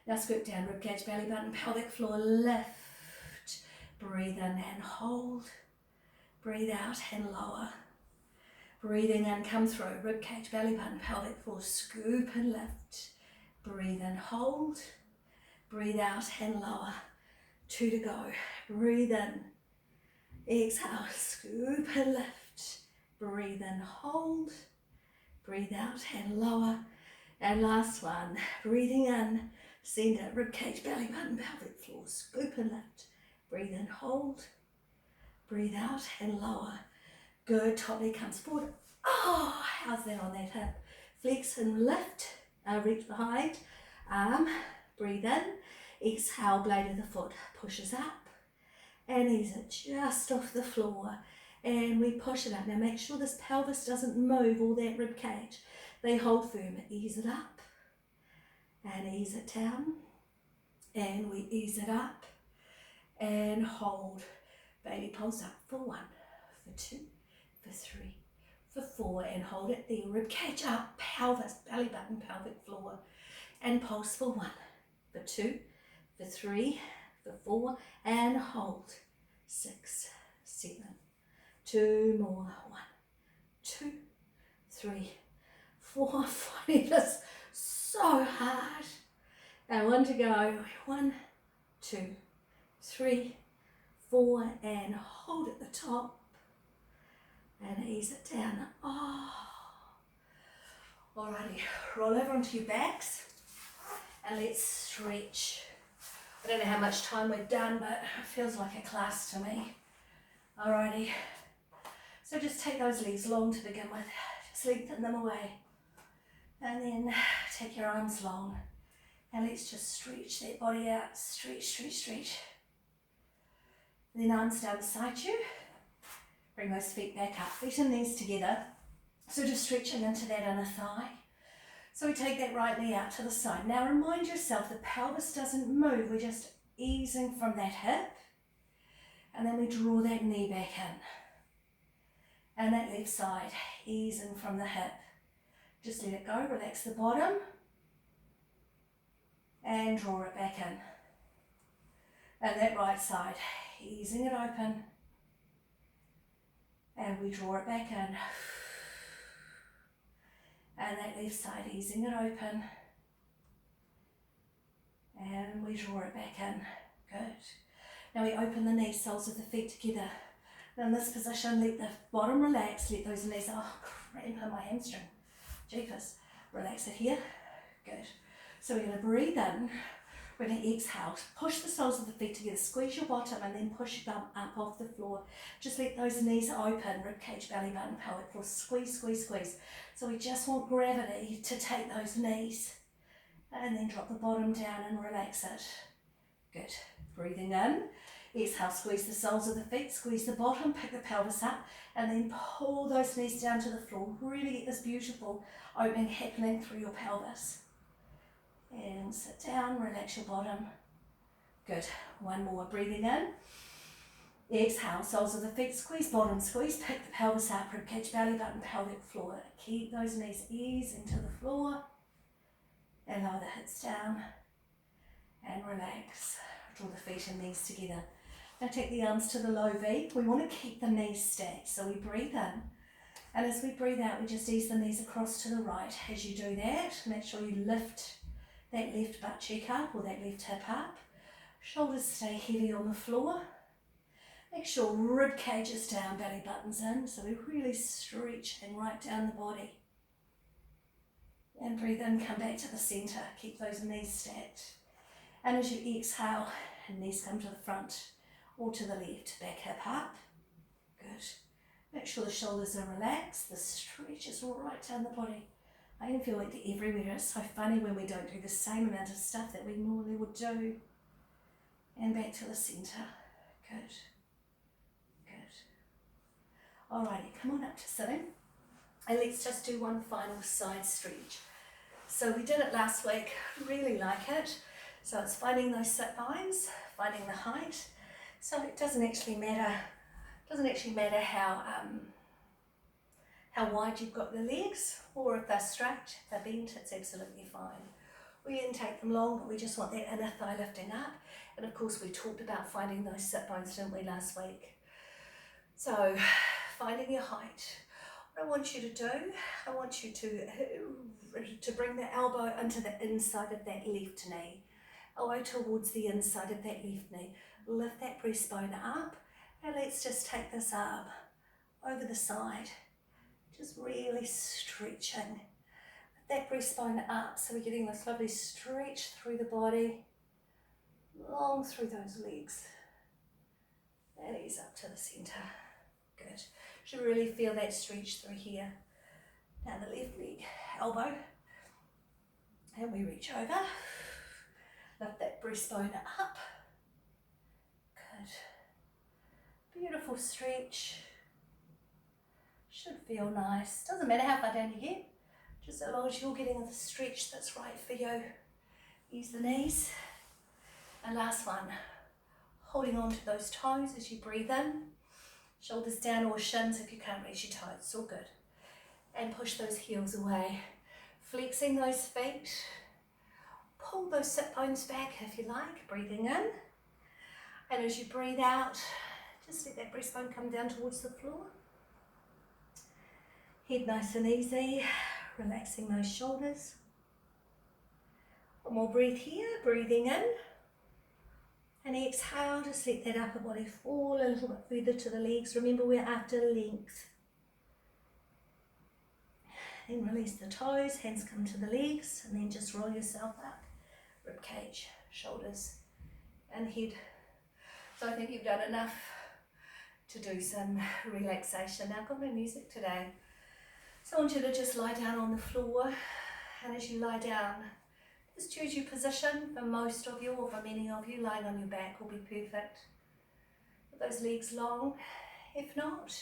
Now scoop down, ribcage, belly button, pelvic floor, lift. Breathe in and hold. Breathe out and lower. Breathing in, come through, ribcage, belly button, pelvic floor, scoop and lift. Breathe in, hold. Breathe out and lower. 2 to go. Breathe in. Exhale, scoop and lift. Breathe in, hold. Breathe out and lower. And last one, breathing in, center, ribcage, belly button, pelvic floor, scoop and lift. Breathe in, hold. Breathe out and lower. Good, top leg comes forward. Oh, how's that on that hip? Flex and lift, reach behind, arm, breathe in. Exhale, blade of the foot pushes up and ease it just off the floor. And we push it up. Now make sure this pelvis doesn't move all that rib cage. They hold firm. Ease it up and ease it down. And we ease it up and hold. Baby pulse up for 1, for 2, for 3, for 4. And hold it there. Rib cage up, pelvis, belly button, pelvic floor. And pulse for 1, for 2, for 3, for 4. And hold. 6, 7. 2 more. 1, 2, 3, 4, 5. That's so hard. And 1 to go. 1, 2, 3, 4, and hold at the top. And ease it down. Oh. Alrighty, roll over onto your backs. And let's stretch. I don't know how much time we've done, but it feels like a class to me. Alrighty. So just take those legs long to begin with. Just lengthen them away. And then take your arms long. And let's just stretch that body out. Stretch, stretch, stretch. And then arms down beside you. Bring those feet back up. Feet and knees together. So just stretching into that inner thigh. So we take that right knee out to the side. Now remind yourself the pelvis doesn't move. We're just easing from that hip. And then we draw that knee back in. And that left side, easing from the hip. Just let it go, relax the bottom. And draw it back in. And that right side, easing it open. And we draw it back in. And that left side, easing it open. And we draw it back in. Good. Now we open the knees, soles of the feet together. Now in this position, let the bottom relax, let those knees, oh, cramp in my hamstring. Jeepers. Relax it here. Good. So we're going to breathe in. We're going to exhale. Push the soles of the feet together. Squeeze your bottom and then push your bum up off the floor. Just let those knees open. Rib cage, belly button, pelvic floor. Squeeze, squeeze, squeeze. So we just want gravity to take those knees. And then drop the bottom down and relax it. Good. Breathing in. Exhale, squeeze the soles of the feet, squeeze the bottom, pick the pelvis up, and then pull those knees down to the floor. Really get this beautiful opening happening through your pelvis. And sit down, relax your bottom. Good. 1 more. Breathing in. Exhale, soles of the feet, squeeze bottom, squeeze, pick the pelvis up, ribcage, belly button, pelvic floor. Keep those knees easing to the floor. And lower the hips down. And relax. Draw the feet and knees together. Now take the arms to the low V. We want to keep the knees stacked. So we breathe in. And as we breathe out, we just ease the knees across to the right. As you do that, make sure you lift that left butt cheek up or that left hip up. Shoulders stay heavy on the floor. Make sure rib cage is down, belly button's in. So we're really stretching right down the body. And breathe in, come back to the center. Keep those knees stacked. And as you exhale, knees come to the front or to the left. Back hip up. Good. Make sure the shoulders are relaxed. The stretch is right down the body. I can feel it everywhere. It's so funny when we don't do the same amount of stuff that we normally would do. And back to the center. Good. Good. Alrighty, come on up to sitting. And let's just do one final side stretch. So we did it last week. Really like it. So it's finding those sit lines, finding the height. So it doesn't actually matter how wide you've got the legs, or if they're straight, if they're bent, it's absolutely fine. We didn't take them long, but we just want that inner thigh lifting up. And of course we talked about finding those sit bones, didn't we, last week? So, finding your height. What I want you to do, I want you to bring the elbow into the inside of that left knee. Elbow towards the inside of that left knee. Lift that breastbone up, and let's just take this arm over the side. Just really stretching. Lift that breastbone up, so we're getting this lovely stretch through the body, long through those legs. And ease up to the centre. Good. Should really feel that stretch through here. Down the left leg, elbow. And we reach over. Lift that breastbone up. Good. Beautiful stretch. Should feel nice. Doesn't matter how far down you get. Just as long as you're getting the stretch that's right for you. Ease the knees. And last one. Holding on to those toes as you breathe in. Shoulders down or shins if you can't reach your toes. It's all good. And push those heels away. Flexing those feet. Pull those sit bones back if you like. Breathing in. And as you breathe out, just let that breastbone come down towards the floor. Head nice and easy. Relaxing those shoulders. One more breath here. Breathing in. And exhale, just let that upper body fall a little bit further to the legs. Remember, we're after length. Then release the toes, hands come to the legs, and then just roll yourself up. Rib cage, shoulders, and head. So I think you've done enough to do some relaxation. Now I've got no music today. So I want you to just lie down on the floor, and as you lie down, just choose your position. For most of you, or for many of you, lying on your back will be perfect. Put those legs long. If not,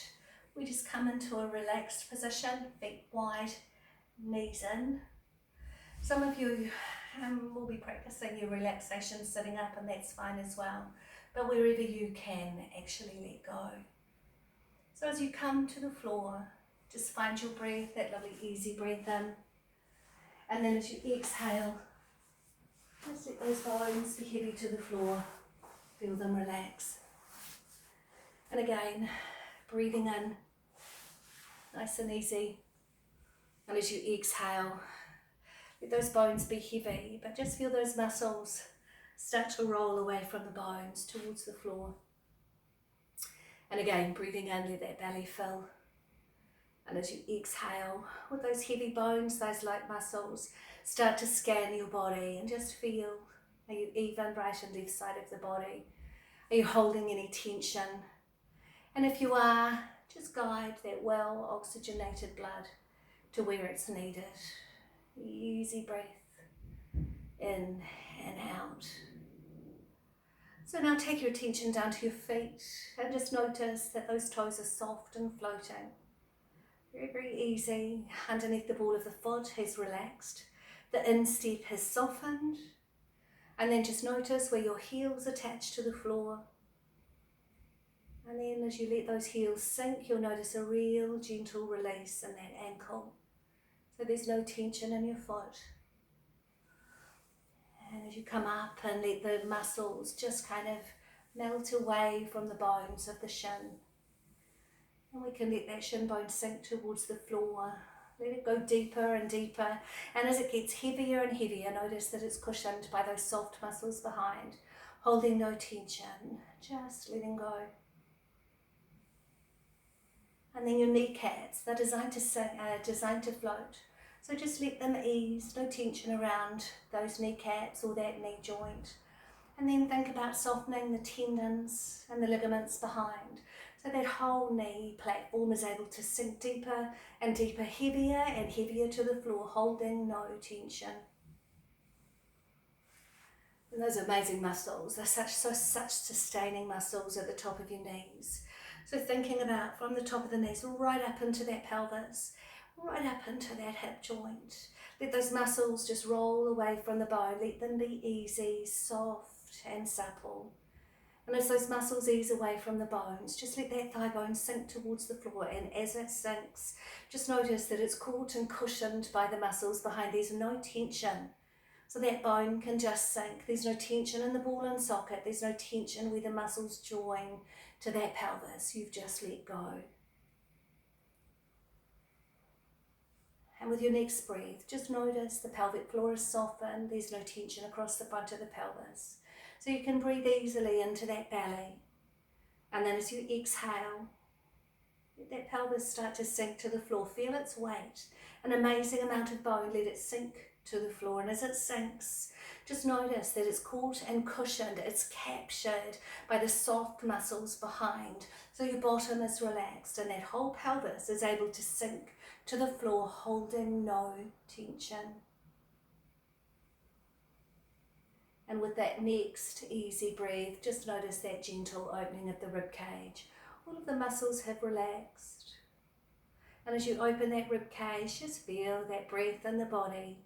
we just come into a relaxed position, feet wide, knees in. Some of you will be practicing your relaxation sitting up, and that's fine as well. But wherever you can, actually let go. So as you come to the floor, just find your breath, that lovely easy breath in. And then as you exhale, just let those bones be heavy to the floor. Feel them relax. And again, breathing in, nice and easy. And as you exhale, let those bones be heavy, but just feel those muscles start to roll away from the bones towards the floor. And again, breathing in, let that belly fill. And as you exhale, with those heavy bones, those light muscles, start to scan your body and just feel, are you even right and left side of the body? Are you holding any tension? And if you are, just guide that well oxygenated blood to where it's needed. Easy breath in and out. So now take your attention down to your feet and just notice that those toes are soft and floating. Very, very easy. Underneath the ball of the foot has relaxed. The instep has softened. And then just notice where your heels attach to the floor. And then as you let those heels sink, you'll notice a real gentle release in that ankle. So there's no tension in your foot. And as you come up and let the muscles just kind of melt away from the bones of the shin. And we can let that shin bone sink towards the floor. Let it go deeper and deeper. And as it gets heavier and heavier, notice that it's cushioned by those soft muscles behind, holding no tension, just letting go. And then your kneecaps, they're designed to sink, designed to float. So just let them ease, no tension around those kneecaps or that knee joint. And then think about softening the tendons and the ligaments behind. So that whole knee platform is able to sink deeper and deeper, heavier and heavier to the floor, holding no tension. And those amazing muscles, they're such sustaining muscles at the top of your knees. So thinking about from the top of the knees right up into that pelvis, right up into that hip joint. Let those muscles just roll away from the bone. Let them be easy, soft and supple. And as those muscles ease away from the bones, just let that thigh bone sink towards the floor. And as it sinks, just notice that it's caught and cushioned by the muscles behind. There's no tension. So that bone can just sink. There's no tension in the ball and socket. There's no tension where the muscles join to that pelvis. You've just let go. And with your next breath, just notice the pelvic floor is softened. There's no tension across the front of the pelvis. So you can breathe easily into that belly. And then as you exhale, let that pelvis start to sink to the floor. Feel its weight. An amazing amount of bone. Let it sink to the floor. And as it sinks, just notice that it's caught and cushioned. It's captured by the soft muscles behind. So your bottom is relaxed and that whole pelvis is able to sink to the floor, holding no tension. And with that next easy breath, just notice that gentle opening of the rib cage. All of the muscles have relaxed. And as you open that rib cage, just feel that breath in the body.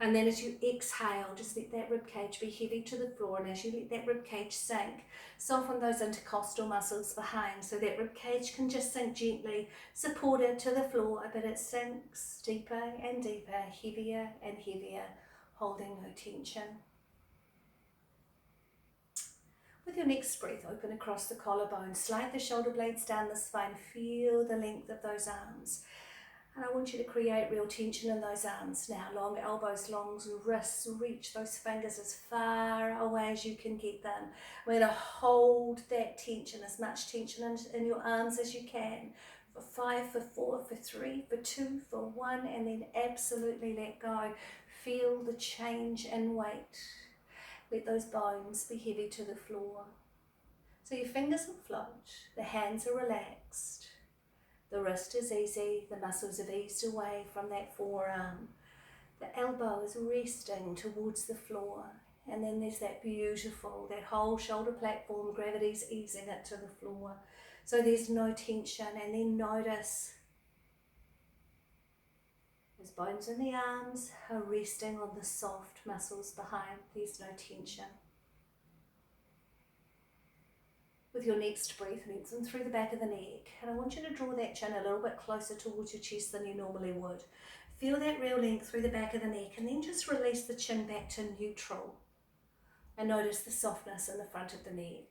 And then as you exhale, just let that rib cage be heavy to the floor. And as you let that rib cage sink, soften those intercostal muscles behind so that rib cage can just sink gently, supported to the floor, but it sinks deeper and deeper, heavier and heavier, holding no tension. With your next breath, open across the collarbone, slide the shoulder blades down the spine, feel the length of those arms. And I want you to create real tension in those arms now. Long elbows, long wrists, reach those fingers as far away as you can get them. We're going to hold that tension, as much tension in your arms as you can. For 5, for 4, for 3, for 2, for 1, and then absolutely let go. Feel the change in weight. Let those bones be heavy to the floor. So your fingers will float, the hands are relaxed. The wrist is easy, the muscles have eased away from that forearm. The elbow is resting towards the floor. And then there's that beautiful, that whole shoulder platform, gravity's easing it to the floor. So there's no tension. And then notice those bones in the arms are resting on the soft muscles behind. There's no tension. With your next breath, lengthen through the back of the neck. And I want you to draw that chin a little bit closer towards your chest than you normally would. Feel that real length through the back of the neck and then just release the chin back to neutral. And notice the softness in the front of the neck.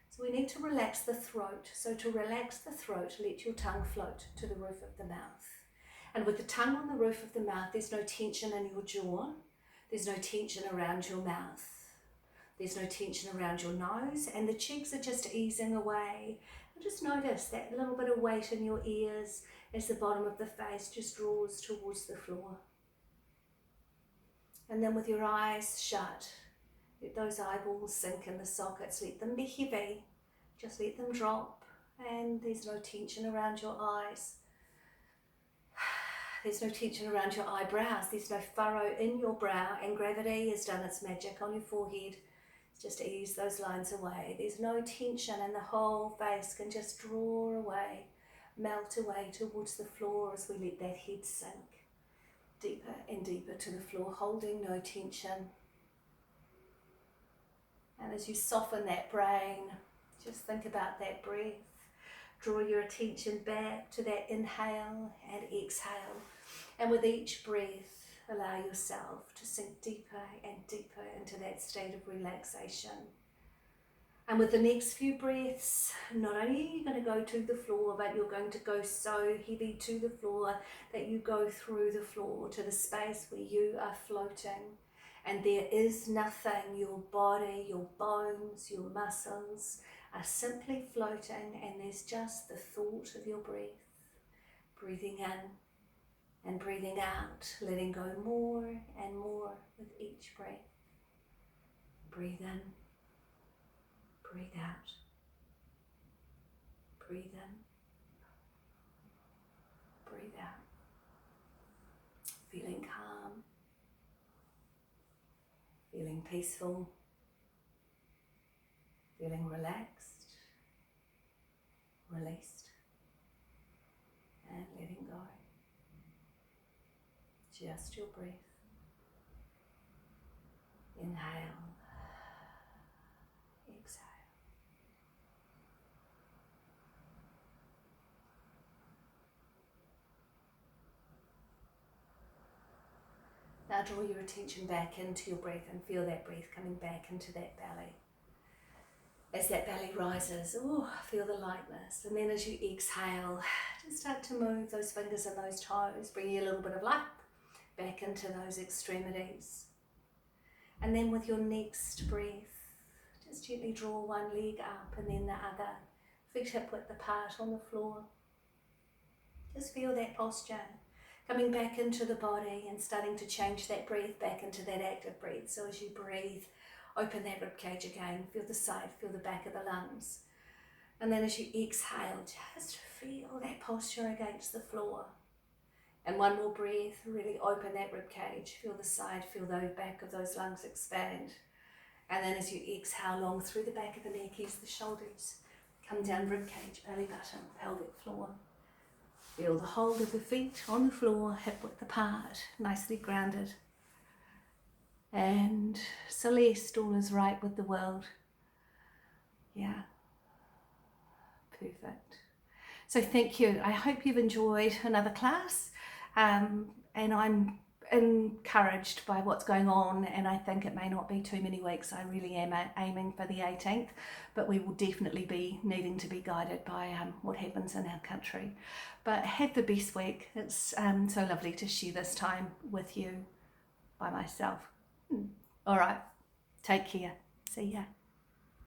So we need to relax the throat. So to relax the throat, let your tongue float to the roof of the mouth. And with the tongue on the roof of the mouth, there's no tension in your jaw. There's no tension around your mouth. There's no tension around your nose, and the cheeks are just easing away. And just notice that little bit of weight in your ears as the bottom of the face just draws towards the floor. And then with your eyes shut, let those eyeballs sink in the sockets. Let them be heavy. Just let them drop. And there's no tension around your eyes. There's no tension around your eyebrows. There's no furrow in your brow, and gravity has done its magic on your forehead. Just ease those lines away. There's no tension and the whole face can just draw away, melt away towards the floor as we let that head sink deeper and deeper to the floor, holding no tension. And as you soften that brain, just think about that breath. Draw your attention back to that inhale and exhale. And with each breath, allow yourself to sink deeper and deeper into that state of relaxation. And with the next few breaths, not only are you going to go to the floor, but you're going to go so heavy to the floor that you go through the floor to the space where you are floating. And there is nothing. Your body, your bones, your muscles are simply floating, and there's just the thought of your breath. Breathing in and breathing out, letting go more and more with each breath. Breathe in, breathe out. Breathe in, breathe out. Feeling calm, feeling peaceful, feeling relaxed, released, and letting go. Just your breath. Inhale, exhale. Now draw your attention back into your breath and feel that breath coming back into that belly. As that belly rises, feel the lightness. And then as you exhale, just start to move those fingers and those toes, bringing a little bit of life back into those extremities. And then with your next breath, just gently draw one leg up and then the other, feet hip width apart on the floor. Just feel that posture, coming back into the body and starting to change that breath back into that active breath. So as you breathe, open that ribcage again, feel the side, feel the back of the lungs. And then as you exhale, just feel that posture against the floor. And one more breath, really open that ribcage, feel the side, feel the back of those lungs expand. And then as you exhale, long through the back of the neck, ease the shoulders, come down ribcage, belly button, pelvic floor. Feel the hold of the feet on the floor, hip width apart, nicely grounded. And Celeste, all is right with the world. Yeah, perfect. So thank you. I hope you've enjoyed another class, and I'm encouraged by what's going on, and I think it may not be too many weeks. I really am aiming for the 18th, but we will definitely be needing to be guided by what happens in our country. But have the best week. It's so lovely to share this time with you by myself. All right, take care. See ya.